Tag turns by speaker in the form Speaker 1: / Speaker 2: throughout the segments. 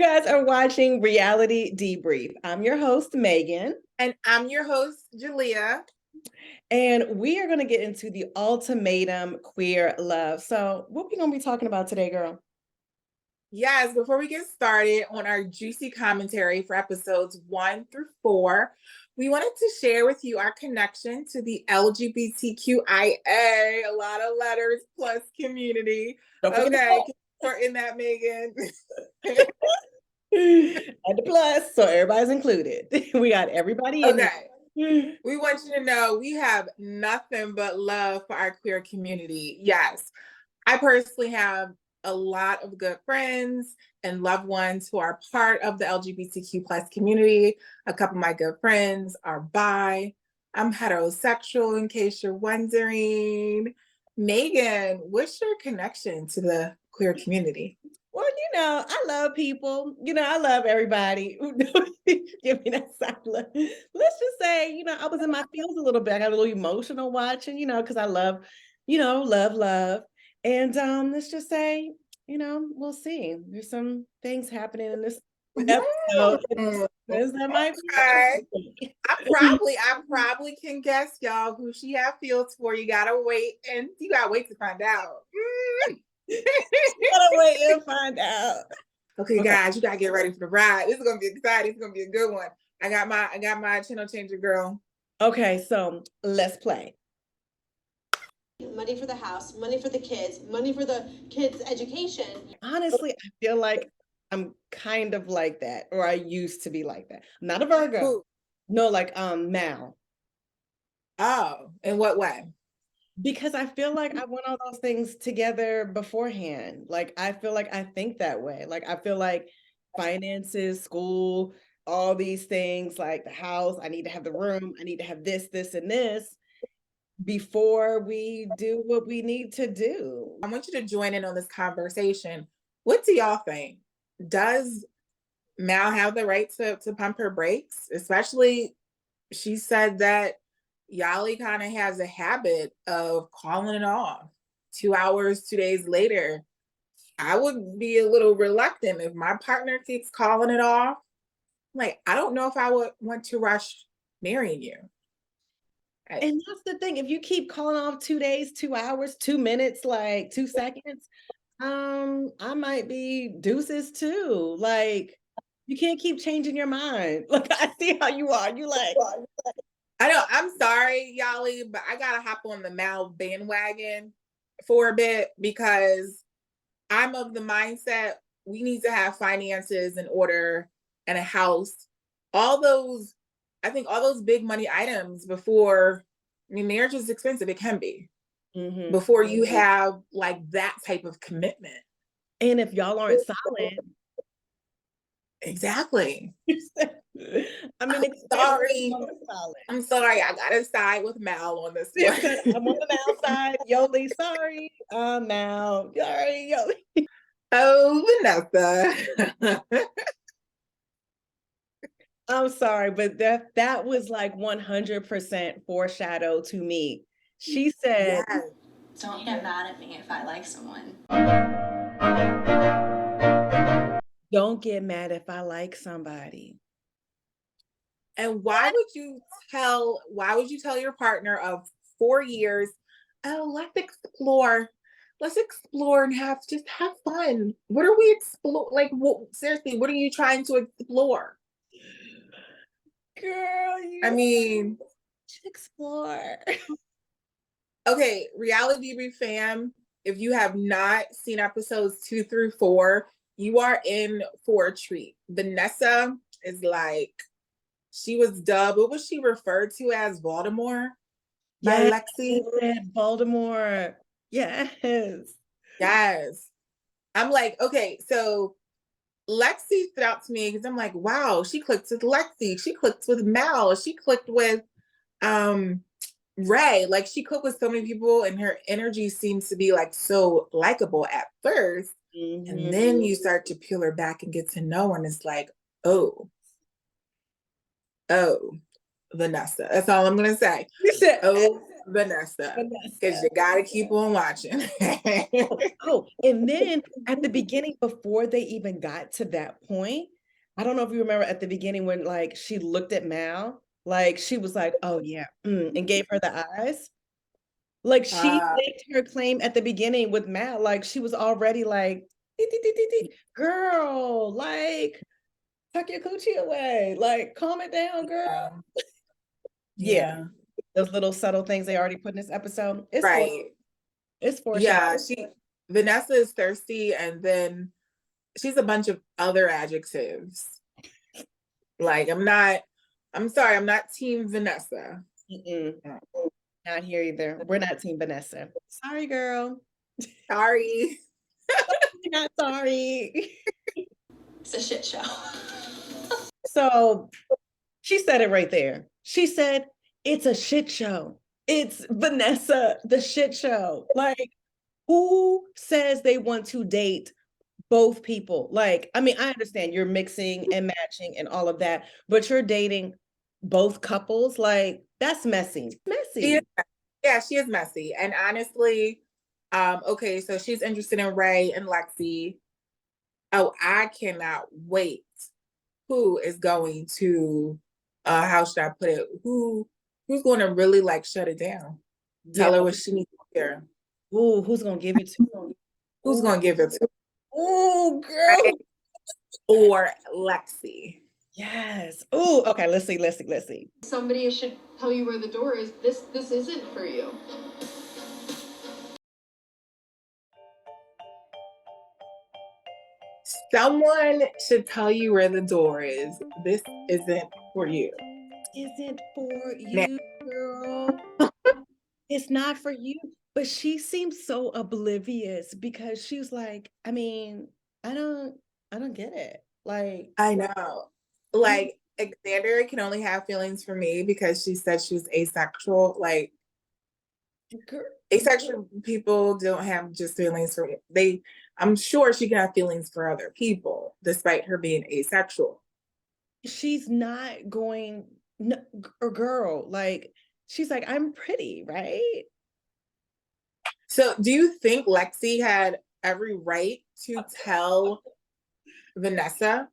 Speaker 1: guys are watching Reality Debrief. I'm your host, Megan.
Speaker 2: And I'm your host, Julia.
Speaker 1: And we are going to get into the ultimatum queer love. So what are we going to be talking about today, girl?
Speaker 2: Yes, before we get started on our juicy commentary for episodes 1 through 4, we wanted to share with you our connection to the LGBTQIA, a lot of letters plus community. Okay, shorten that, Megan.
Speaker 1: And the plus, so everybody's included. We got everybody in
Speaker 2: there. We want you to know we have nothing but love for our queer community. Yes, I personally have a lot of good friends and loved ones who are part of the LGBTQ plus community. A couple of my good friends are bi. I'm heterosexual, in case you're wondering. Megan, what's your connection to the queer community?
Speaker 1: Well, I love people. I love everybody. Give me that silence. Let's just say, I was in my feels a little bit. I got a little emotional watching, because I love, love. And let's just say, we'll see. There's some things happening in this episode. That might
Speaker 2: be I probably can guess, y'all, who she have feels for. You gotta wait to find out.
Speaker 1: Gotta wait and find out.
Speaker 2: Okay, guys, you gotta get ready for the ride. This is gonna be exciting. It's gonna be a good one. I got my channel changer, girl.
Speaker 1: Okay, so let's play.
Speaker 3: Money for the house, money for the kids, money for the kids' education.
Speaker 1: Honestly, I feel like I'm kind of like that, or I used to be like that. I'm not a Virgo.
Speaker 2: Who?
Speaker 1: No, like Mal.
Speaker 2: Oh, in what way?
Speaker 1: Because I feel like I want all those things together beforehand. Like, I feel like I think that way. Like, I feel like finances, school, all these things, like the house, I need to have the room, I need to have this, and this before we do what we need to do.
Speaker 2: I want you to join in on this conversation. What do y'all think? Does Mal have the right to pump her brakes? Especially, she said that Yali kind of has a habit of calling it off 2 hours, 2 days later. I would be a little reluctant if my partner keeps calling it off. Like, I don't know if I would want to rush marrying you.
Speaker 1: And that's the thing. If you keep calling off 2 days, 2 hours, 2 minutes, like 2 seconds, I might be deuces too. Like, you can't keep changing your mind. Like, I see how you are. You like,
Speaker 2: I know, I'm sorry, Yali, but I gotta hop on the Mal bandwagon for a bit because I'm of the mindset we need to have finances in order and a house. I think all those big money items before, marriage is expensive. It can be. Mm-hmm. Before you have like that type of commitment.
Speaker 1: And if y'all aren't solid.
Speaker 2: Exactly.
Speaker 1: I mean,
Speaker 2: I'm sorry. I gotta side with Mal on this one.
Speaker 1: I'm on the Mal side. Yoli, sorry. Mal. Sorry, Yoli.
Speaker 2: Oh, Vanessa.
Speaker 1: I'm sorry, but that was like 100% foreshadow to me. She said,
Speaker 3: yes. Don't get mad at me if I like someone.
Speaker 1: Don't get mad if I like somebody.
Speaker 2: And why would you tell your partner of 4 years, oh, let's explore and just have fun? What are we explore? Like, seriously, what are you trying to explore?
Speaker 1: Girl, explore.
Speaker 2: Okay, Reality Debrief fam, if you have not seen episodes 2 through 4, you are in for a treat. Vanessa is like, she was dubbed, what was she referred to as, Baltimore?
Speaker 1: Yes,
Speaker 2: by Lexi?
Speaker 1: Baltimore. Yes.
Speaker 2: I'm like, okay, so Lexi stood out to me because I'm like, wow, she clicked with Lexi, she clicked with Mal, she clicked with Ray. Like, she clicked with so many people and her energy seems to be like so likable at first. Mm-hmm. And then you start to peel her back and get to know her and it's like, oh, Vanessa. That's all I'm gonna say.
Speaker 1: You said,
Speaker 2: oh, Vanessa, because
Speaker 1: Vanessa.
Speaker 2: you gotta keep on watching.
Speaker 1: Oh, and then at the beginning, before they even got to that point, I don't know if you remember at the beginning when like she looked at Mal, like she was like, "Oh yeah," and gave her the eyes. Like she
Speaker 2: Uh,
Speaker 1: staked her claim at the beginning with Mal, like she was already like, "Dee, dee, dee, dee, dee. Girl, like tuck your coochie away, like calm it down, girl."
Speaker 2: yeah,
Speaker 1: Yeah,
Speaker 2: yeah,
Speaker 1: those little subtle things they already put in this episode.
Speaker 2: right.
Speaker 1: It's
Speaker 2: Yeah,
Speaker 1: foreshadowing.
Speaker 2: Vanessa is thirsty, and then she's a bunch of other adjectives. Like, I'm sorry, I'm not team Vanessa.
Speaker 1: Mm-mm. Not here either. We're not Team Vanessa. Sorry, girl.
Speaker 2: Sorry.
Speaker 1: You're not sorry.
Speaker 3: It's a shit show.
Speaker 1: So she said it right there. She said, it's a shit show. It's Vanessa, the shit show. Like, who says they want to date both people? Like, I mean, I understand you're mixing and matching and all of that, but you're dating both couples. Like, that's messy.
Speaker 2: She is,
Speaker 1: Messy.
Speaker 2: yeah, she is messy. And honestly, okay, so she's interested in Ray and Lexi. Oh, I cannot wait. Who is going to how should I put it? Who's going to really like shut it down?
Speaker 1: Yeah.
Speaker 2: Tell her what she needs to hear.
Speaker 1: Ooh, who's gonna give it to?
Speaker 2: Who's
Speaker 1: Ooh,
Speaker 2: going to give it to
Speaker 1: ooh, girl.
Speaker 2: Ray or Lexi?
Speaker 1: Yes. Ooh, okay, let's see.
Speaker 3: Somebody should tell you where the door is. This isn't for you.
Speaker 2: Someone should tell you where the door is. This isn't for you.
Speaker 1: Isn't for
Speaker 2: Now,
Speaker 1: you, girl. It's not for you. But she seems so oblivious because she's like, I mean, I don't, I don't get it. Like,
Speaker 2: I know.
Speaker 1: I don't,
Speaker 2: Like Xander can only have feelings for me because she said she was asexual. Like
Speaker 1: girl,
Speaker 2: asexual people don't have just feelings for they. I'm sure she can have feelings for other people despite her being asexual.
Speaker 1: she's not going, no, or girl, like, she's like, I'm pretty, right?
Speaker 2: So, do you think Lexi had every right to tell Vanessa,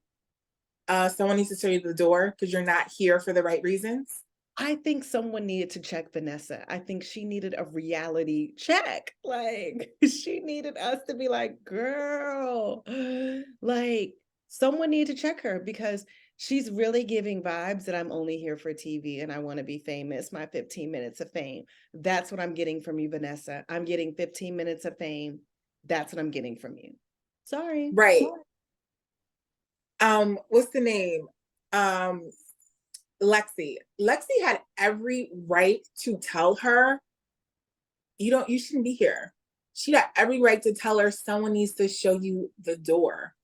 Speaker 2: someone needs to show you the door because you're not here for the right reasons?
Speaker 1: I think someone needed to check Vanessa. I think she needed a reality check. Like, she needed us to be like, girl, like, someone needed to check her because she's really giving vibes that I'm only here for TV and I want to be famous, my 15 minutes of fame. That's what I'm getting from you, Vanessa. I'm getting 15 minutes of fame. That's what I'm getting from you. Sorry.
Speaker 2: Right. What's the name? Um, Lexi. Lexi had every right to tell her, you shouldn't be here. She had every right to tell her someone needs to show you the door.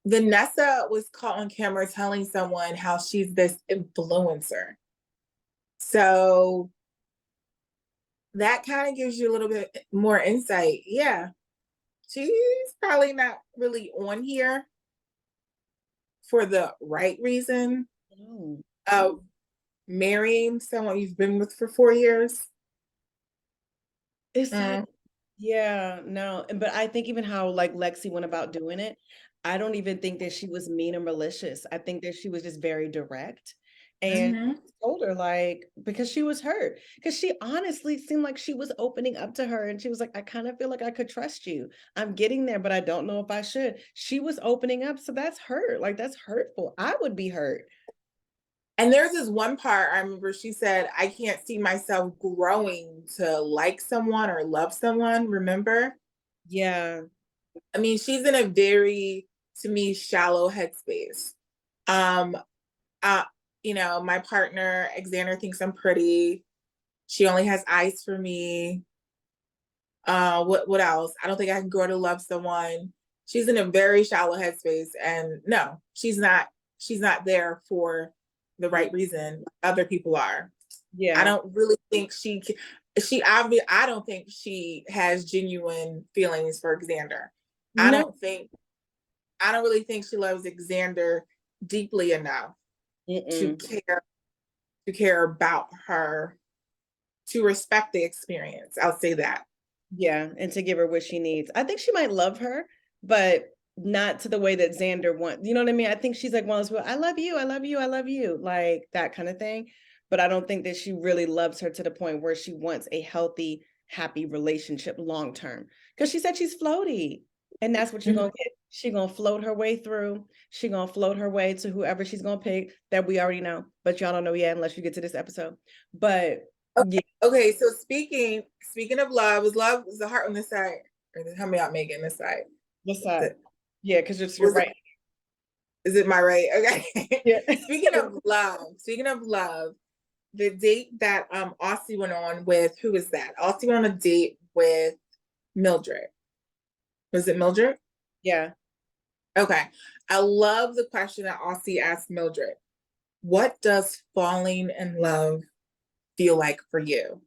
Speaker 2: Vanessa was caught on camera telling someone how she's this influencer. So that kind of gives you a little bit more insight. Yeah, she's probably not really on here for the right reason
Speaker 1: No.
Speaker 2: of marrying someone you've been with for 4 years.
Speaker 1: It's like,
Speaker 2: Mm,
Speaker 1: yeah, no, but I think even how like Lexi went about doing it, I don't even think that she was mean or malicious. I think that she was just very direct and
Speaker 2: mhm.
Speaker 1: told her like because she was hurt because she honestly seemed like she was opening up to her and she was like, I kind of feel like I could trust you. I'm getting there, but I don't know if I should. She was opening up, so that's hurt. Like that's hurtful. I would be hurt.
Speaker 2: And there's this one part I remember she said, I can't see myself growing to like someone or love someone. Remember?
Speaker 1: Yeah.
Speaker 2: I mean, she's in a very, to me, shallow headspace. Um, uh, my partner, Xander, thinks I'm pretty. She only has eyes for me. What else? I don't think I can grow to love someone. She's in a very shallow headspace. And no, she's not there for the
Speaker 1: Yeah.
Speaker 2: right reason. Other people are. I
Speaker 1: Yeah.
Speaker 2: don't really think I don't think she has genuine feelings for Xander. I
Speaker 1: No.
Speaker 2: don't think I don't really think she loves Xander deeply enough to
Speaker 1: Mm-mm.
Speaker 2: care about her to respect the experience. I'll say that.
Speaker 1: Yeah, and to give her what she needs. I think she might love her, but not to the way that Xander wants. You know what I mean? I think she's like one of those people, I love you, I love you, I love you, like that kind of thing. But I don't think that she really loves her to the point where she wants a healthy, happy relationship long term. Because she said she's floaty. And that's what you're gonna get. She's gonna float her way through. She's gonna float her way to whoever she's gonna pick that we already know. But y'all don't know yet unless you get to this episode. But yeah.
Speaker 2: Okay, so speaking of love is the heart on this side. Or help me out, Megan, this side.
Speaker 1: This side. Yeah, because you're right.
Speaker 2: Is it my right? Okay.
Speaker 1: Yeah.
Speaker 2: Speaking of love, the date that Austin went on with, who was that? Austin went on a date with Mildred. Was it Mildred?
Speaker 1: Yeah.
Speaker 2: Okay. I love the question that Austin asked Mildred. What does falling in love feel like for you?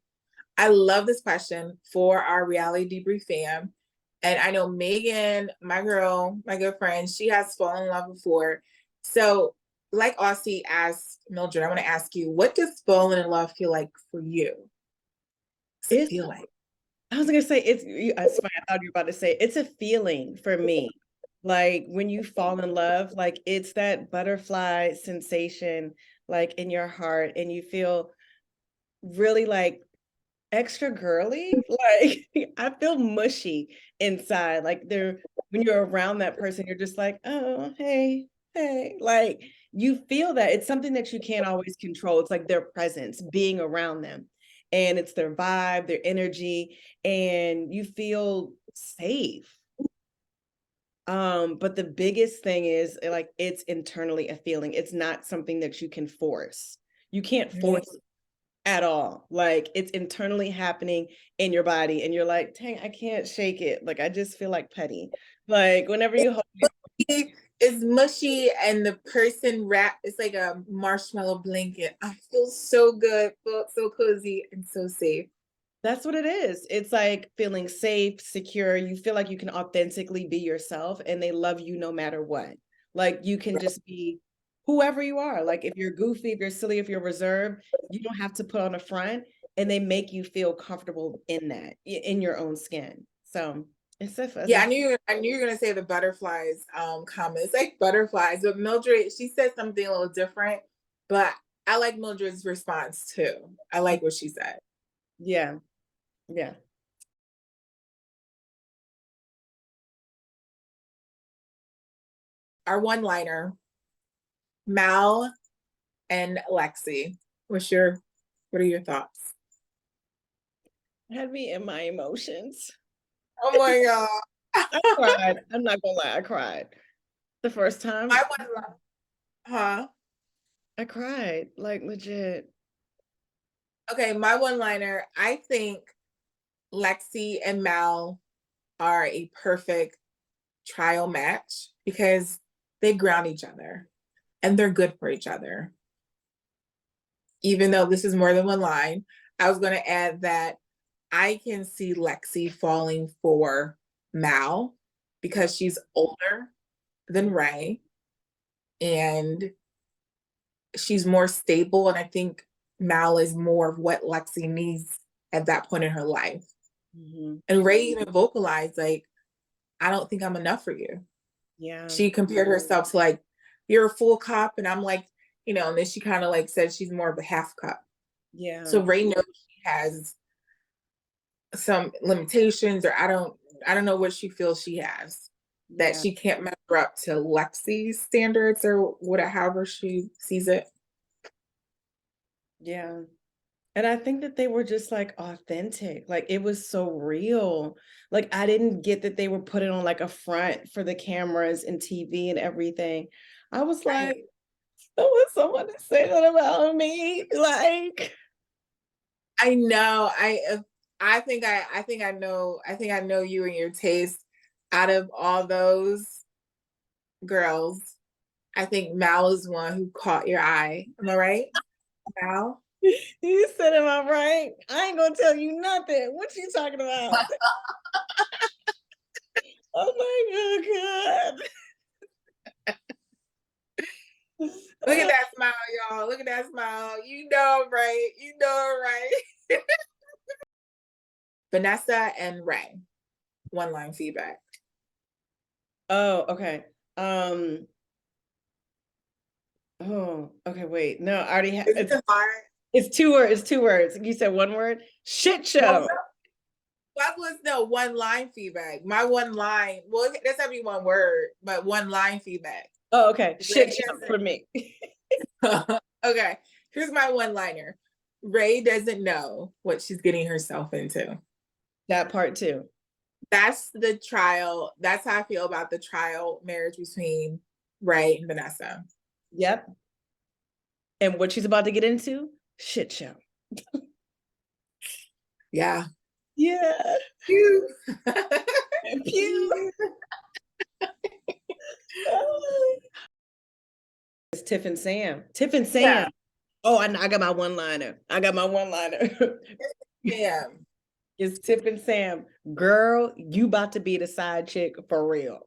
Speaker 2: I love this question for our reality debrief fam. And I know Megan, my girl, my good friend, she has fallen in love before. So, like Austin asked Mildred, I want to ask you, what does falling in love feel like for you? What's it feel like?
Speaker 1: I was gonna say it's funny. I thought you were about to say it's a feeling for me. Like when you fall in love, like it's that butterfly sensation like in your heart, and you feel really like extra girly. Like I feel mushy inside. Like when you're around that person, you're just like, oh, hey, hey. Like you feel that it's something that you can't always control. It's like their presence, being around them. And it's their vibe, their energy, and you feel safe. But the biggest thing is like it's internally a feeling. It's not something that you can force. You can't force it at all. Like it's internally happening in your body, and you're like, dang, I can't shake it. Like I just feel like petty. Like whenever you hold
Speaker 2: It's mushy and the person wrap, it's like a marshmallow blanket. I feel so good, feel so cozy and so safe.
Speaker 1: that's what it is. It's like feeling safe, secure. You feel like you can authentically be yourself, and they love you no matter what. Like you can just be whoever you are. Like if you're goofy, if you're silly, if you're reserved, you don't have to put on a front, and they make you feel comfortable in that, in your own skin. So
Speaker 2: Yeah, I knew you were gonna say the butterflies comment. It's like butterflies, but Mildred, she said something a little different, but I like Mildred's response too. I like what she said.
Speaker 1: yeah, yeah.
Speaker 2: Our one-liner, Mal and Lexi. What are your thoughts?
Speaker 1: Had me in my emotions.
Speaker 2: Oh my God.
Speaker 1: I cried. I'm not gonna lie, I cried. The first time
Speaker 2: My one, huh?
Speaker 1: I cried, like legit.
Speaker 2: Okay, my one-liner, I think Lexi and Mal are a perfect trial match because they ground each other and they're good for each other. Even though this is more than one line, I was going to add that I can see Lexi falling for Mal because she's older than Ray and she's more stable. And I think Mal is more of what Lexi needs at that point in her life.
Speaker 1: Mm-hmm.
Speaker 2: And Ray even vocalized, like, I don't think I'm enough for you.
Speaker 1: Yeah.
Speaker 2: She compared herself to like, you're a full cup. And I'm like, and then she kind of like said she's more of a half cup.
Speaker 1: Yeah.
Speaker 2: So Ray knows she has some limitations, or I don't know what she feels she has that she can't measure up to Lexi's standards or however she sees it.
Speaker 1: Yeah. And I think that they were just like authentic. Like it was so real. Like I didn't get that they were putting on like a front for the cameras and TV and everything. I was like, I want someone to say that about me. Like
Speaker 2: I know. I think I know you and your taste. Out of all those girls, I think Mal is one who caught your eye. Am I right, Mal?
Speaker 1: you said, am I right? I ain't gonna tell you nothing. What you talking about? Oh my God.
Speaker 2: Look at that smile, y'all. Look at that smile. You know, right? You know, right? Vanessa and Ray. One line feedback.
Speaker 1: Oh, okay. Oh, okay, wait. No, I already have
Speaker 2: Is it hard?
Speaker 1: it's 2 words. It's 2 words. You said 1 word? Shit
Speaker 2: Well,
Speaker 1: show.
Speaker 2: no, that was no one line feedback. My one line, well, that's every one word, but one line feedback.
Speaker 1: Oh, okay.
Speaker 2: Ray
Speaker 1: Shit show for me.
Speaker 2: Okay, here's my one liner. Ray doesn't know what she's getting herself into.
Speaker 1: That part too.
Speaker 2: That's the trial. That's how I feel about the trial marriage between Ray and Vanessa.
Speaker 1: Yep. And what she's about to get into? Shit show.
Speaker 2: Yeah.
Speaker 1: Yeah.
Speaker 2: Pew.
Speaker 1: Pew. It's Tiff and Sam. Tiff and Sam.
Speaker 2: Yeah.
Speaker 1: Oh, I got my one-liner.
Speaker 2: Yeah.
Speaker 1: It's Tiff and Sam. Girl, you about to be the side chick for real.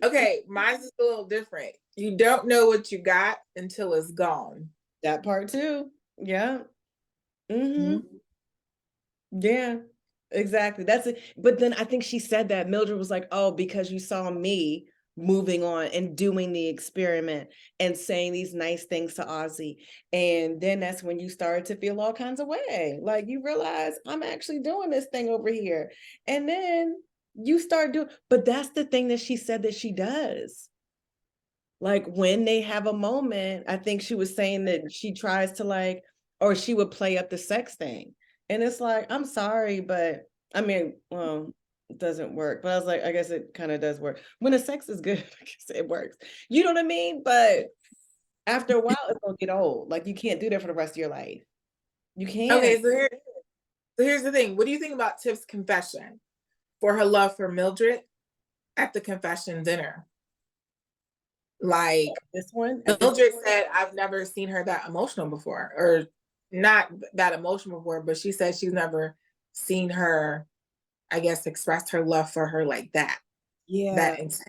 Speaker 2: Okay, mine's is a little different. You don't know what you got until it's gone.
Speaker 1: That part too. Yeah. Mm-hmm. Yeah, exactly. That's it. But then I think she said that Mildred was like, oh, because you saw me moving on and doing the experiment and saying these nice things to Ozzy. And then that's when you started to feel all kinds of way. Like you realize I'm actually doing this thing over here. And then you start doing, but that's the thing that she said that she does. Like when they have a moment, I think she was saying that she tries to like, or she would play up the sex thing. And it's like, I'm sorry, but I mean, well, it doesn't work. But I was like, I guess it kind of does work. When the sex is good, I guess it works. You know what I mean? But after a while, it's gonna get old. Like you can't do that for the rest of your life. You can't.
Speaker 2: Okay, so here's the thing. What do you think about Tiff's confession for her love for Mildred at the confession dinner? Like
Speaker 1: This one,
Speaker 2: Mildred said, I've never seen her that emotional before, or not that emotional before, but she said she's never seen her, I guess, express her love for her like that.
Speaker 1: yeah.
Speaker 2: That intense.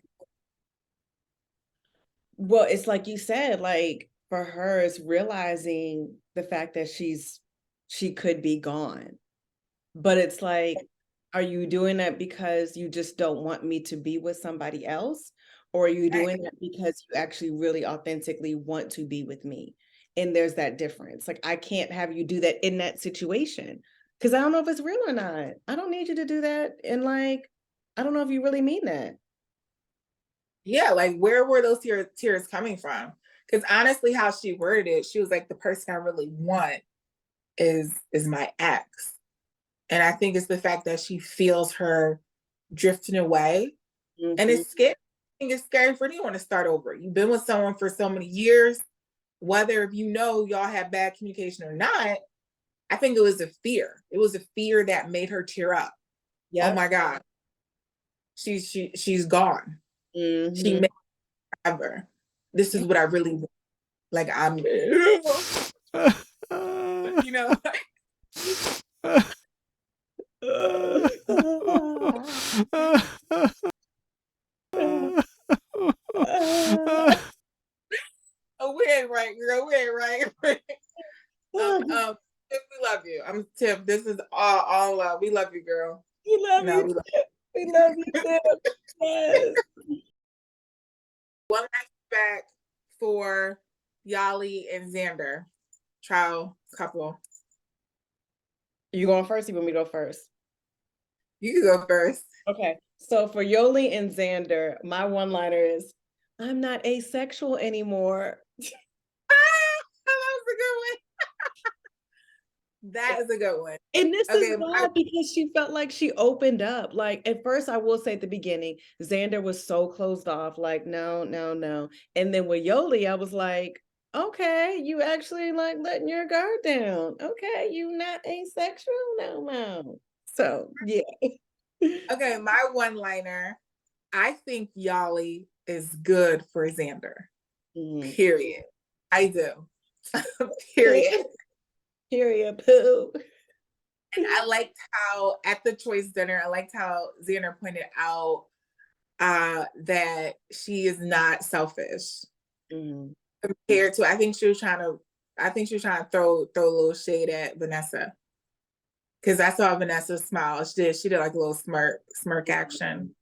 Speaker 1: Well, it's like you said, like for her, it's realizing the fact that she could be gone. But it's like, are you doing that because you just don't want me to be with somebody else? Or are you doing that because you actually really authentically want to be with me? And there's that difference. Like, I can't have you do that in that situation because I don't know if it's real or not. I don't need you to do that. And like, I don't know if you really mean that.
Speaker 2: Yeah, like where were those tears coming from? Because honestly, how she worded it, she was like, the person I really want is my ex. And I think it's the fact that she feels her drifting away. And
Speaker 1: Mhm.
Speaker 2: it's scary. I think it's scary for anyone to start over. You've been with someone for so many years, whether if you know y'all have bad communication or not. I think it was a fear. It was a fear that made her tear up. Oh my God. She's gone. She
Speaker 1: Mhm.
Speaker 2: may ever. This is what I really want. Like I'm you know. Oh, we ain't right, girl. We ain't right. Tiff, we love you. I'm Tiff. This is all love. We love you, girl.
Speaker 1: We love
Speaker 2: No,
Speaker 1: you.
Speaker 2: we love
Speaker 1: We love you too. Yes.
Speaker 2: one last back for Yali and Xander, trial couple.
Speaker 1: You going first? You want me to go first?
Speaker 2: You can go first.
Speaker 1: Okay. So for Yoli and Xander, my one-liner is, I'm not asexual anymore.
Speaker 2: That was a good one. That is a good one.
Speaker 1: And this
Speaker 2: Okay,
Speaker 1: is why, because she felt like she opened up. Like at first, I will say at the beginning, Xander was so closed off, like, no, no, no. And then with Yoli, I was like, okay, you actually like letting your guard down. Okay, you not asexual no more. So yeah.
Speaker 2: okay, my one-liner. I think Yali is good for Xander. Period. I do. Period.
Speaker 1: Period. Poo.
Speaker 2: And I liked how at the choice dinner, I liked how Xander pointed out that she is not selfish compared to. I think she was trying to throw a little shade at Vanessa. Because I saw Vanessa smile. She did like a little smirk action.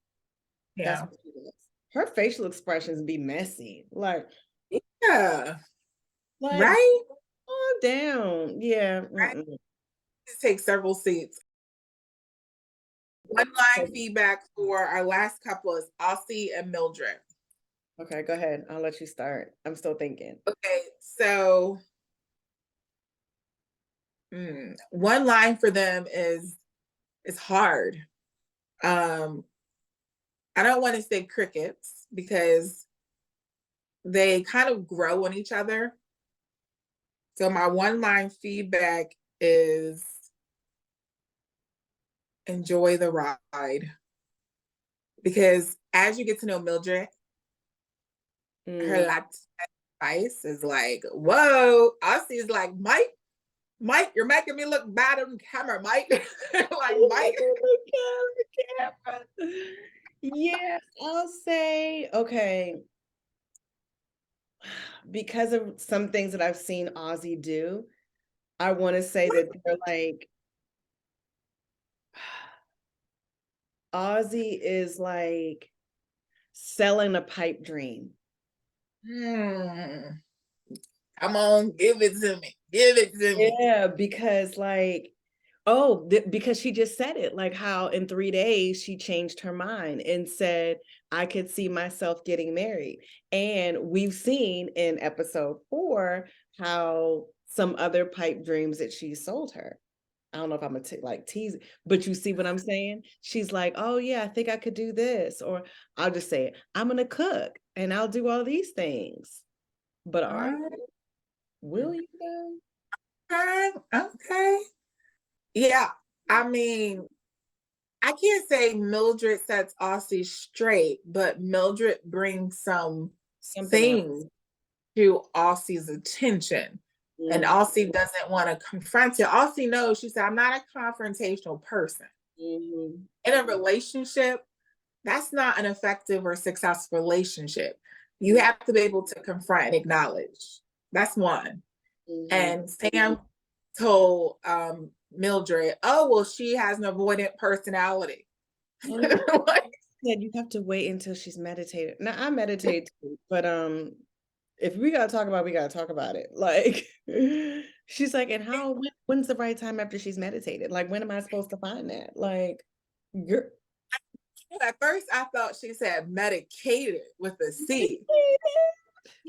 Speaker 1: That's
Speaker 2: Yeah.
Speaker 1: what she does. Her facial expressions be messy.
Speaker 2: Yeah.
Speaker 1: Like,
Speaker 2: Right?
Speaker 1: calm down. Yeah.
Speaker 2: Right. Just take several seats. One line feedback for our last couple is Aussie and Mildred.
Speaker 1: Okay, go ahead. I'll let you start. I'm still thinking.
Speaker 2: Okay, so one line for them is hard. I don't want to say crickets because they kind of grow on each other. So my one line feedback is enjoy the ride. Because as you get to know Mildred, her Latin spice is like, whoa. Aussie is like, Mike, you're making me look bad on camera, Mike. Like, Mike.
Speaker 1: Camera. Yeah, I'll say, okay, because of some things that I've seen Ozzy do, I want to say that they're like, Ozzy is like selling a pipe dream.
Speaker 2: Come on, give it to me. Give it to me.
Speaker 1: Yeah, because like, because she just said it, like how in 3 days she changed her mind and said, I could see myself getting married. And we've seen in episode 4 how some other pipe dreams that she sold her. I don't know if I'm gonna like tease it, but you see what I'm saying? She's like, oh yeah, I think I could do this. Or I'll just say it, I'm gonna cook and I'll do all these things. But are you? Will you though?
Speaker 2: Okay. Yeah. I mean, I can't say Mildred sets Aussie straight, but Mildred brings some things to Aussie's attention. And Aussie doesn't want to confront it. Aussie knows, she said, I'm not a confrontational person. In a relationship, that's not an effective or successful relationship. You have to be able to confront and acknowledge. That's one. And Sam told Mildred, oh, well, she has an avoidant personality.
Speaker 1: Like, you have to wait until she's meditated. Now I meditate too, but if we gotta talk about it, we gotta talk about it. Like she's like, and when's the right time after she's meditated? Like, when am I supposed to find that? Like, you're
Speaker 2: at first I thought she said medicated with a C.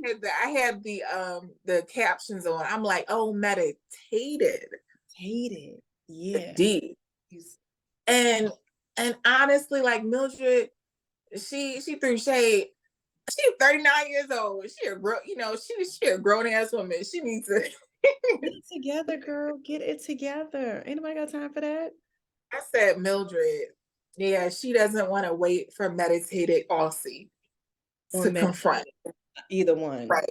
Speaker 2: I had the captions on. I'm like, oh, meditated.
Speaker 1: Yeah.
Speaker 2: D. And honestly, like Mildred, she threw shade. She's 39 years old. She a grown ass woman. She needs to
Speaker 1: get it together, girl. Get it together. Ain't nobody got time for that.
Speaker 2: I said Mildred. Yeah, she doesn't want to wait for meditated Aussie to confront.
Speaker 1: Either one.
Speaker 2: Right.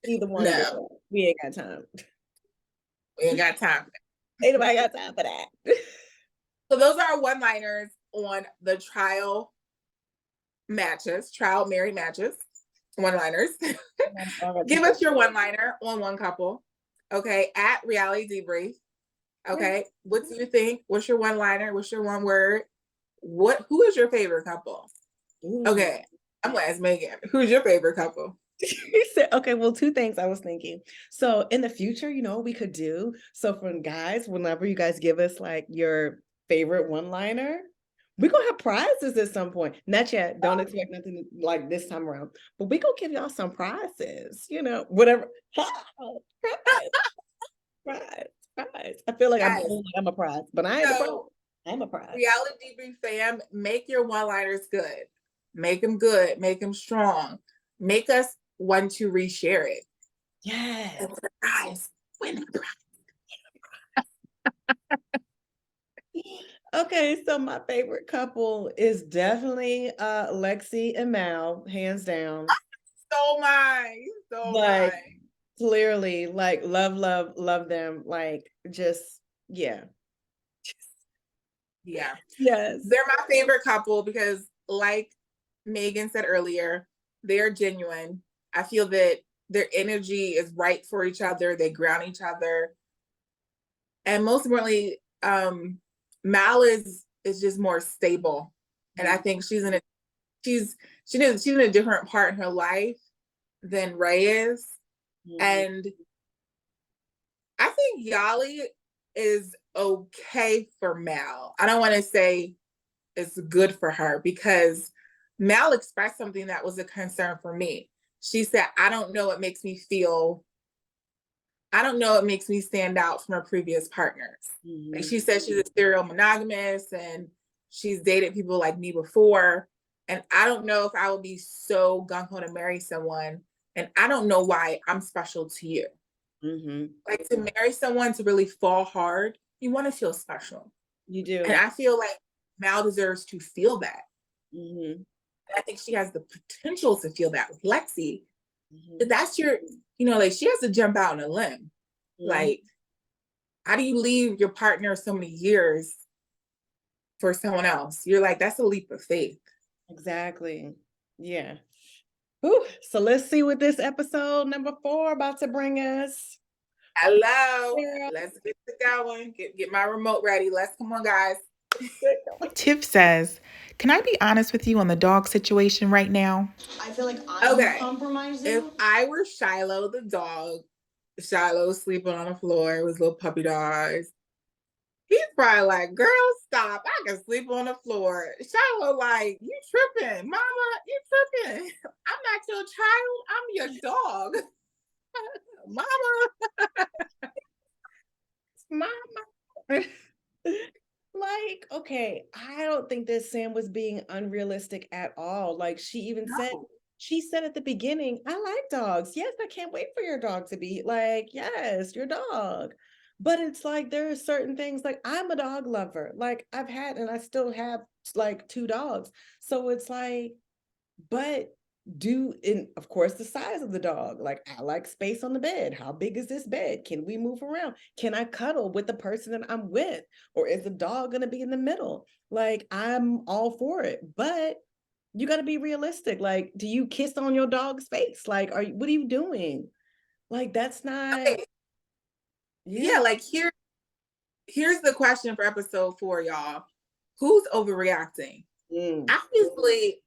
Speaker 1: Either one.
Speaker 2: No.
Speaker 1: Girl. We ain't got time.
Speaker 2: We ain't got time.
Speaker 1: Ain't nobody got time for that.
Speaker 2: So those are one-liners on the trial married matches. One-liners. Give us your one-liner on one couple. Okay, at Reality Debrief. Okay, what do you think? What's your one-liner? What's your one word? Who is your favorite couple? Okay, I'm gonna ask Megan. Who's your favorite couple?
Speaker 1: He said, okay, well, 2 things I was thinking. So in the future, we could do. So for guys, whenever you guys give us like your favorite one-liner, we're gonna have prizes at some point. Not yet. Don't expect nothing like this time around. But we gonna give y'all some prizes, whatever. Prize. I feel like I'm a prize, but I ain't a prize. I'm a prize.
Speaker 2: Reality Debrief fam, make your one-liners good. Make them good. Make them strong. Make us want to reshare it.
Speaker 1: Yes.
Speaker 2: Guys, win the prize.
Speaker 1: Okay, so my favorite couple is definitely Lexi and Mal, hands down.
Speaker 2: So mine.
Speaker 1: Clearly, like love them. Like just yeah.
Speaker 2: Yeah.
Speaker 1: Yes.
Speaker 2: They're my favorite couple because, like Megan said earlier, they're genuine. I feel that their energy is right for each other. They ground each other. And most importantly, Mal is just more stable. And I think she's in a different part in her life than Ray is. And I think Yali is okay for Mal. I don't want to say it's good for her because Mal expressed something that was a concern for me. She said, I don't know what makes me stand out from her previous partners. Like she said, she's a serial monogamous and she's dated people like me before. And I don't know if I would be so gung-ho to marry someone. And I don't know why I'm special to you. Like to marry someone to really fall hard, you want to feel special.
Speaker 1: You do.
Speaker 2: And I feel like Mal deserves to feel that. I think she has the potential to feel that with Lexi. But that's your, like she has to jump out on a limb. Like, how do you leave your partner so many years for someone else? You're like, that's a leap of faith.
Speaker 1: Exactly. Yeah. Whew. So let's see what this episode number 4 about to bring us.
Speaker 2: Hello. Let's get to going. Get my remote ready. Let's come on, guys.
Speaker 4: Tiff says, can I be honest with you on the dog situation right now?
Speaker 3: I feel like I'm compromising.
Speaker 2: If I were Shiloh the dog, Shiloh sleeping on the floor with little puppy dogs, he's probably like, girl, stop. I can sleep on the floor. Shiloh like, you tripping. Mama, you tripping. I'm not your child. I'm your dog. Mama.
Speaker 1: Mama. Like, okay, I don't think that Sam was being unrealistic at all. Like she even said at the beginning, I like dogs. Yes, I can't wait for your dog to be like, yes, your dog. But it's like there are certain things like I'm a dog lover. Like I've had and I still have like 2 dogs. So it's like, but of course the size of the dog, like I like space on the bed. How big is this bed? Can we move around? Can I cuddle with the person that I'm with, or is the dog going to be in the middle? Like I'm all for it, but you got to be realistic. Like, do you kiss on your dog's face? Like, what are you doing? Like that's not.
Speaker 2: Okay. Yeah, like here's the question for episode 4, y'all. Who's overreacting? Obviously,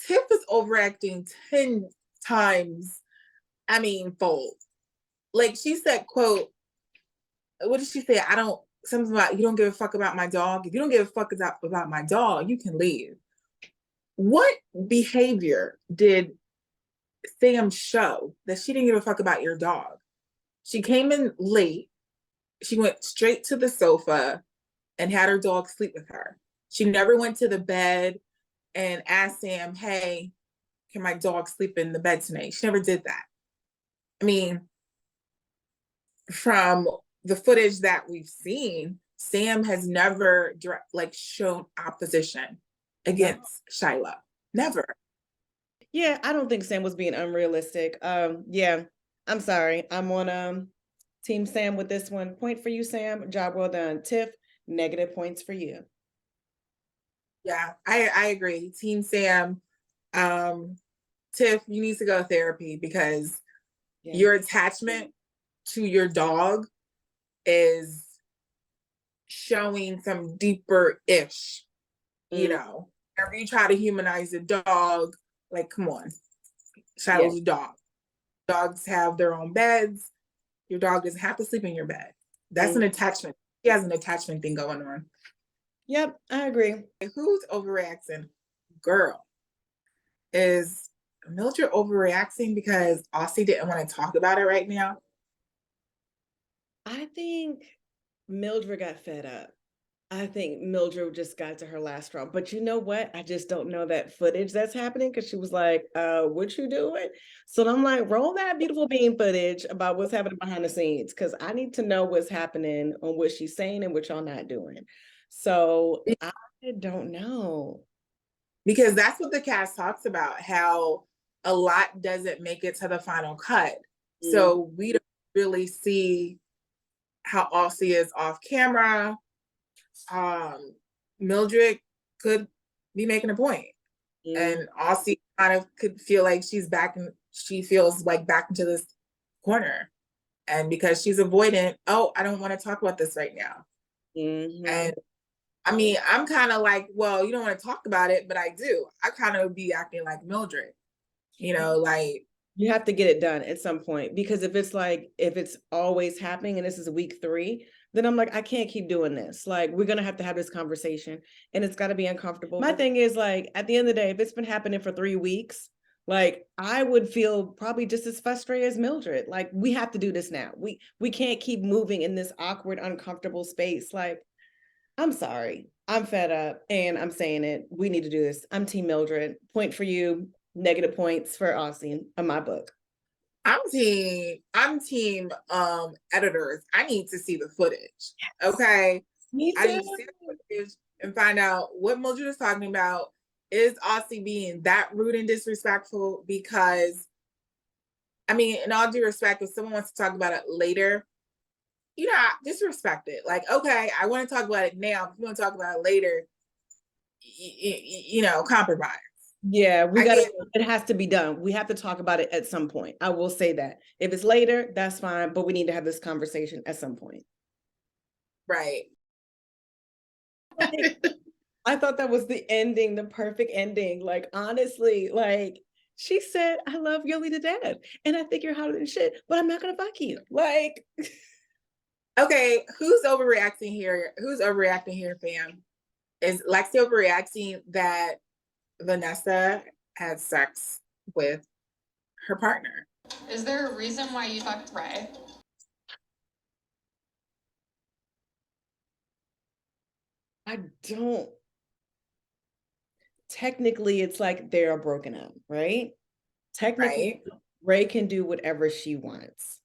Speaker 2: Tiff is overacting 10 times, fold. Like she said, quote, what did she say? Something about, you don't give a fuck about my dog. If you don't give a fuck about my dog, you can leave. What behavior did Sam show that she didn't give a fuck about your dog? She came in late. She went straight to the sofa and had her dog sleep with her. She never went to the bed and asked Sam, hey, can my dog sleep in the bed tonight? She never did that. From the footage that we've seen, Sam has never shown opposition against Shiloh. Never.
Speaker 1: Yeah, I don't think Sam was being unrealistic. Yeah, I'm sorry. I'm on Team Sam with this one. Point for you, Sam. Job well done. Tiff, negative points for you.
Speaker 2: Yeah, I agree. Team Sam. Tiff, you need to go to therapy because your attachment to your dog is showing some deeper-ish, whenever you try to humanize a dog, like, come on, Shiloh's a dog. Dogs have their own beds. Your dog doesn't have to sleep in your bed. That's an attachment. He has an attachment thing going on.
Speaker 1: Yep, I agree.
Speaker 2: Who's overreacting? Girl, is Mildred overreacting because Aussie didn't want to talk about it right now?
Speaker 1: I think Mildred got fed up. I think Mildred just got to her last straw. But you know what? I just don't know that footage that's happening because she was like, what you doing? So I'm like, roll that beautiful bean footage about what's happening behind the scenes because I need to know what's happening on what she's saying and what y'all not doing. So I don't know.
Speaker 2: Because that's what the cast talks about, how a lot doesn't make it to the final cut. So we don't really see how Aussie is off camera. Mildred could be making a point. And Aussie kind of could feel like she feels like back into this corner. And because she's avoidant, oh, I don't want to talk about this right now.
Speaker 1: Mhm.
Speaker 2: And I mean, I'm kind of like, well, you don't want to talk about it, but I do. I kind of be acting like Mildred, like,
Speaker 1: You have to get it done at some point, because if it's always happening and this is week 3, then I'm like, I can't keep doing this. Like, we're gonna have to have this conversation, and it's got to be uncomfortable. My thing is, like, at the end of the day, if it's been happening for 3 weeks, like, I would feel probably just as frustrated as Mildred. Like, we have to do this now. We can't keep moving in this awkward, uncomfortable space. Like, I'm sorry. I'm fed up and I'm saying it. We need to do this. I'm Team Mildred. Point for you, negative points for Austin in my book.
Speaker 2: I'm team editors. I need to see the footage. Okay.
Speaker 1: Me
Speaker 2: I need
Speaker 1: too.
Speaker 2: to see the footage and find out what Mildred is talking about. Is Austin being that rude and disrespectful? Because I mean, in all due respect, if someone wants to talk about it later, disrespect it. Like, okay, I want to talk about it now. If you want to talk about it later, compromise.
Speaker 1: Yeah,
Speaker 2: I get
Speaker 1: it has to be done. We have to talk about it at some point. I will say that. If it's later, that's fine, but we need to have this conversation at some point.
Speaker 2: right.
Speaker 1: I thought that was the ending, the perfect ending. Like, honestly, like, she said, I love Yoli to death, and I think you're hotter than shit, but I'm not gonna fuck you. Like,
Speaker 2: Okay, who's overreacting here? Who's overreacting here, fam? Is Lexi overreacting that Vanessa had sex with her partner?
Speaker 5: Is there a reason why you fucked Ray?
Speaker 1: I don't. Technically, it's like they're broken up, right? Technically,
Speaker 2: Right?
Speaker 1: Ray can do whatever she wants.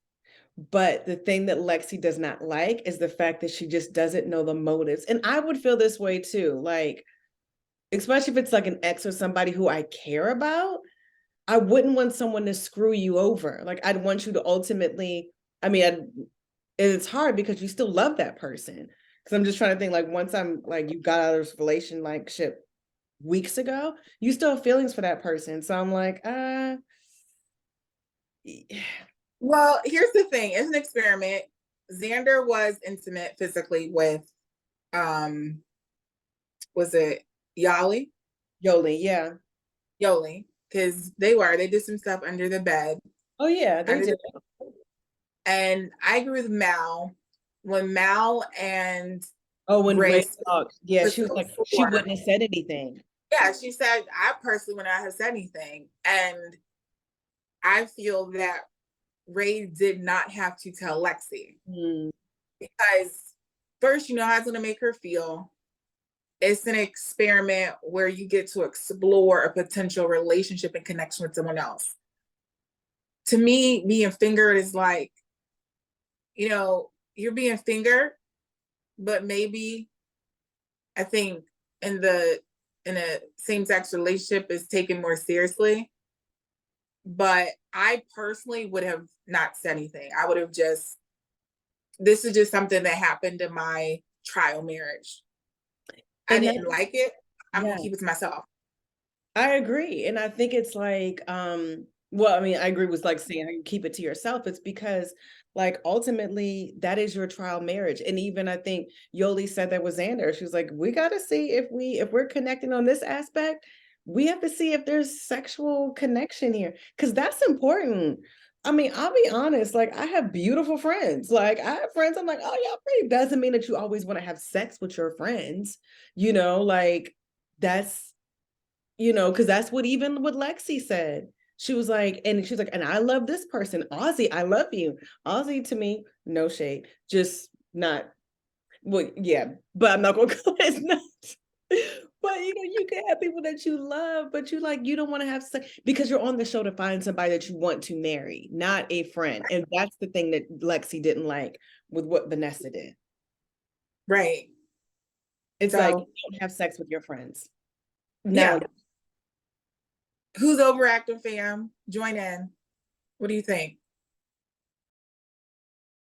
Speaker 1: But the thing that Lexi does not like is the fact that she just doesn't know the motives. And I would feel this way too. Like, especially if it's like an ex or somebody who I care about, I wouldn't want someone to screw you over. Like, I'd want you to ultimately, I mean, it's hard because you still love that person. Because I'm just trying to think, like, once I'm like, you got out of this relationship weeks ago, you still have feelings for that person. So I'm like,
Speaker 2: Well, here's the thing. It's an experiment. Xander was intimate physically with, was it Yali?
Speaker 1: Yoli, yeah.
Speaker 2: Yoli. Because they did some stuff under the bed.
Speaker 1: Oh yeah, they did.
Speaker 2: And I agree with Mal. When Mal and
Speaker 1: Oh, when Ray
Speaker 2: Grace
Speaker 1: talked, yeah,
Speaker 2: was
Speaker 1: she was like, she
Speaker 2: before,
Speaker 1: wouldn't have said anything.
Speaker 2: yeah, she said, I personally would not have said anything. And I feel that Ray did not have to tell Lexi
Speaker 1: Mm.
Speaker 2: because first, you know how it's going to make her feel. It's an experiment where you get to explore a potential relationship and connection with someone else. To me, being fingered is like, you're being fingered, but maybe I think in a same-sex relationship is taken more seriously. But I personally would have not said anything. I would have just, this is just something that happened in my trial marriage. I
Speaker 1: And
Speaker 2: didn't like it. I'm
Speaker 1: yeah,
Speaker 2: gonna keep it to myself.
Speaker 1: I agree. And I think it's like, well, I mean, I agree with like saying how you keep it to yourself. It's because like ultimately that is your trial marriage. And even I think Yoli said that with Xander. She was like, we gotta see if we're connecting on this aspect, we have to see if there's sexual connection here. Cause that's important. I mean, I'll be honest, like I have beautiful friends. Like I have friends, I'm like, oh, y'all pretty. Doesn't mean that you always want to have sex with your friends, like that's because that's what Lexi said. She was like, and I love this person, Ozzy. I love you, Ozzy. To me, no shade, just not. Well, yeah, but I'm not gonna go. It's not. But you can have people that you love, but you don't want to have sex because you're on the show to find somebody that you want to marry, not a friend. And that's the thing that Lexi didn't like with what Vanessa did.
Speaker 2: Right.
Speaker 1: It's like
Speaker 2: So
Speaker 1: you don't have sex with your friends. Now,
Speaker 2: yeah. Who's overacting, fam? Join in. What do you think?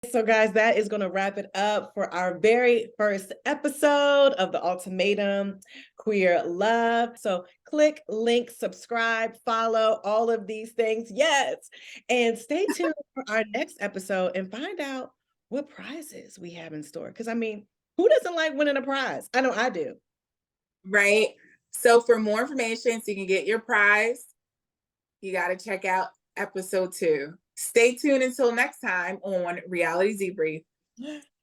Speaker 1: So guys, that is going to wrap it up for our very first episode of the Ultimatum Queer Love. So click, link, subscribe, follow, all of these things. Yes. And stay tuned for our next episode and find out what prizes we have in store. Because I mean, who doesn't like winning a prize? I know I do.
Speaker 2: Right? So for more information, so you can get your prize, you got to check out episode 2. Stay tuned until next time on Reality Debrief.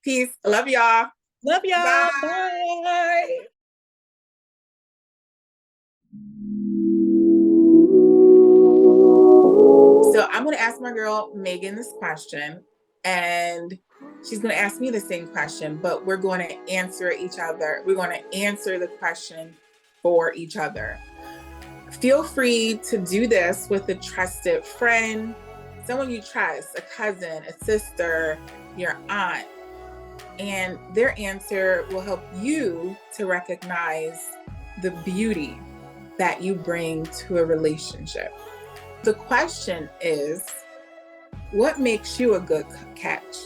Speaker 2: Peace. Love y'all.
Speaker 1: Love y'all.
Speaker 2: Bye.
Speaker 1: Bye.
Speaker 2: So I'm going to ask my girl Megan this question, and she's going to ask me the same question, but we're going to answer each other. We're going to answer the question for each other. Feel free to do this with a trusted friend, someone you trust, a cousin, a sister, your aunt, and their answer will help you to recognize the beauty that you bring to a relationship. The question is, what makes you a good catch?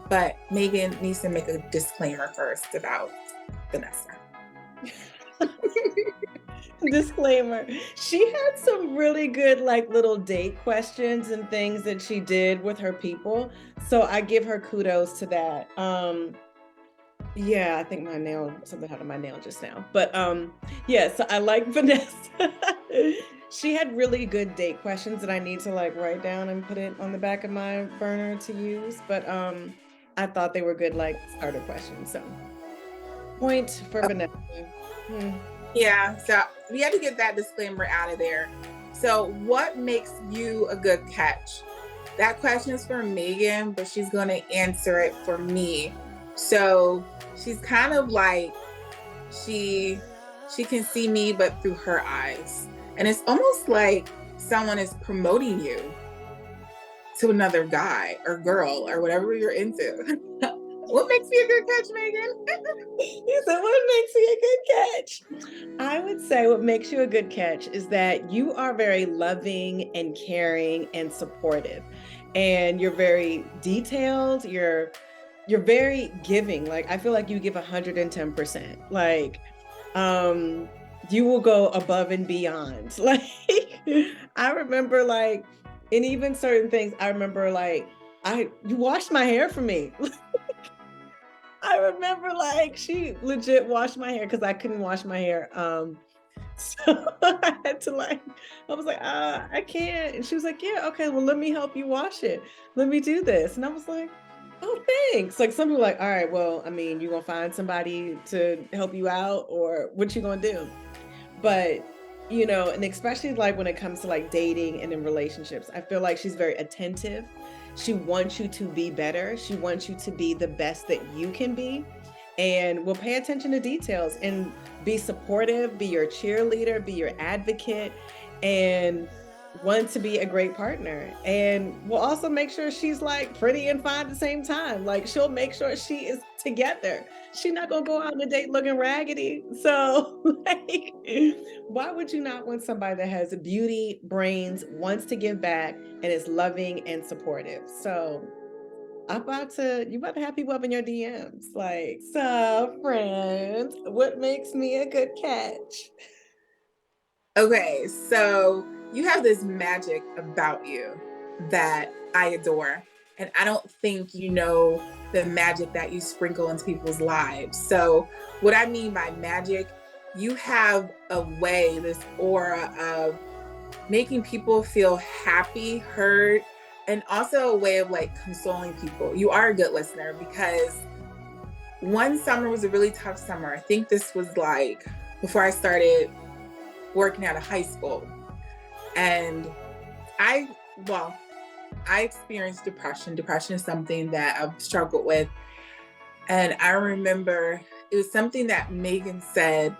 Speaker 2: But Megan needs to make a disclaimer first about Vanessa.
Speaker 1: Disclaimer, she had some really good like little date questions and things that she did with her people, so I give her kudos to that. Yeah, I think something happened to my nail just now, but yeah, so I like Vanessa. She had really good date questions that I need to like write down and put it on the back of my burner to use, but I thought they were good like starter questions, so point for Vanessa.
Speaker 2: Yeah, so we had to get that disclaimer out of there. So what makes you a good catch? That question is for Megan, but she's going to answer it for me. So she's kind of like, she can see me, but through her eyes. And it's almost like someone is promoting you to another guy or girl or whatever you're into. What makes me a good catch, Megan?
Speaker 1: You said, what makes me a good catch? I would say what makes you a good catch is that you are very loving and caring and supportive. And you're very detailed. You're very giving. Like, I feel like you give 110%. Like, you will go above and beyond. Like, I remember like, and even certain things, I remember like, you washed my hair for me. I remember like she legit washed my hair because I couldn't wash my hair. So I had to like, I was like, I can't. And she was like, yeah, okay, well, let me help you wash it. Let me do this. And I was like, oh, thanks. Like some people are like, all right, well, I mean, you gonna find somebody to help you out or what you gonna do? But you know, and especially like when it comes to like dating and in relationships, I feel like she's very attentive. She wants you to be better. She wants you to be the best that you can be. And will pay attention to details and be supportive, be your cheerleader, be your advocate, and want to be a great partner. And will also make sure she's like pretty and fine at the same time. Like she'll make sure she is together. She's not gonna go out on a date looking raggedy. So like, why would you not want somebody that has beauty, brains, wants to give back, and is loving and supportive? So you about to have people up in your DMs. Like, so friend, what makes me a good catch?
Speaker 2: Okay, so you have this magic about you that I adore. And I don't think you know the magic that you sprinkle into people's lives. So what I mean by magic, you have a way, this aura of making people feel happy, heard, and also a way of like consoling people. You are a good listener because one summer was a really tough summer. I think this was like before I started working out of high school. And I experienced depression. Depression is something that I've struggled with. And I remember it was something that Megan said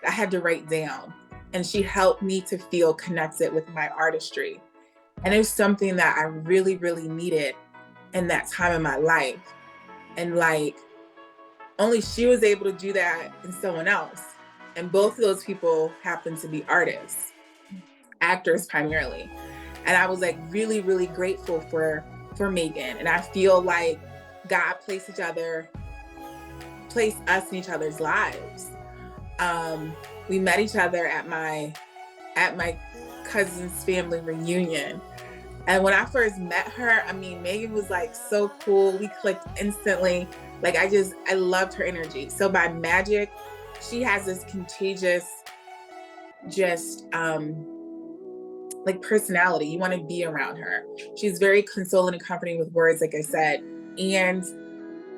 Speaker 2: I had to write down. And she helped me to feel connected with my artistry. And it was something that I really, really needed in that time in my life. And like, only she was able to do that in someone else. And both of those people happened to be artists, actors primarily. And I was like really, really grateful for for Megan. And I feel like God placed us in each other's lives. We met each other at my cousin's family reunion. And when I first met her, I mean, Megan was like so cool. We clicked instantly. Like I loved her energy. So by magic, she has this contagious, just like personality. You want to be around her. She's very consoling and comforting with words, like I said. And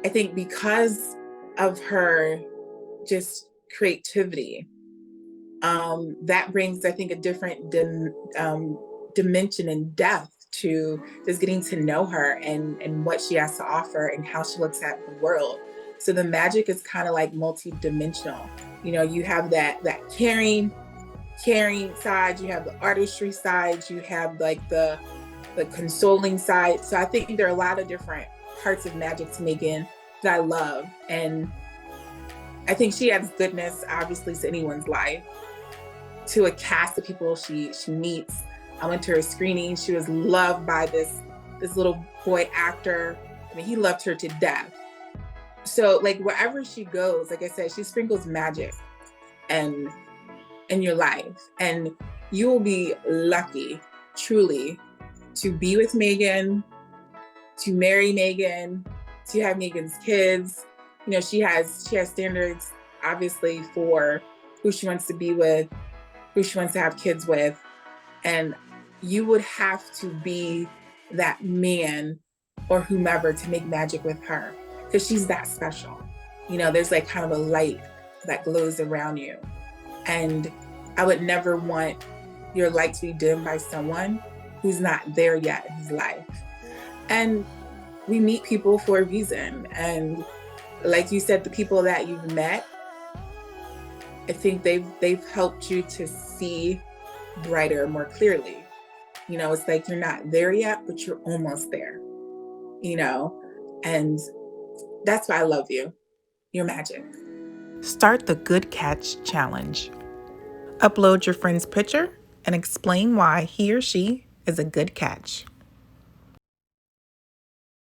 Speaker 2: I think because of her just creativity, that brings, I think, a different dimension and depth to just getting to know her and what she has to offer and how she looks at the world. So the magic is kind of like multi-dimensional. You know, you have that caring side, you have the artistry side, you have like the consoling side. So I think there are a lot of different parts of magic to Megan that I love. And I think she adds goodness, obviously, to anyone's life, to a cast of people she meets. I went to her screening. She was loved by this little boy actor. I mean, he loved her to death. So like wherever she goes, like I said, she sprinkles magic and in your life. And you will be lucky, truly, to be with Megan, to marry Megan, to have Megan's kids. You know, she has standards, obviously, for who she wants to be with, who she wants to have kids with. And you would have to be that man or whomever to make magic with her, because she's that special. You know, there's like kind of a light that glows around you. And I would never want your light to be dimmed by someone who's not there yet in his life. And we meet people for a reason. And like you said, the people that you've met, I think they've helped you to see brighter, more clearly. You know, it's like you're not there yet, but you're almost there, you know? And that's why I love you. You're magic.
Speaker 4: Start the Good Catch Challenge. Upload your friend's picture and explain why he or she is a good catch.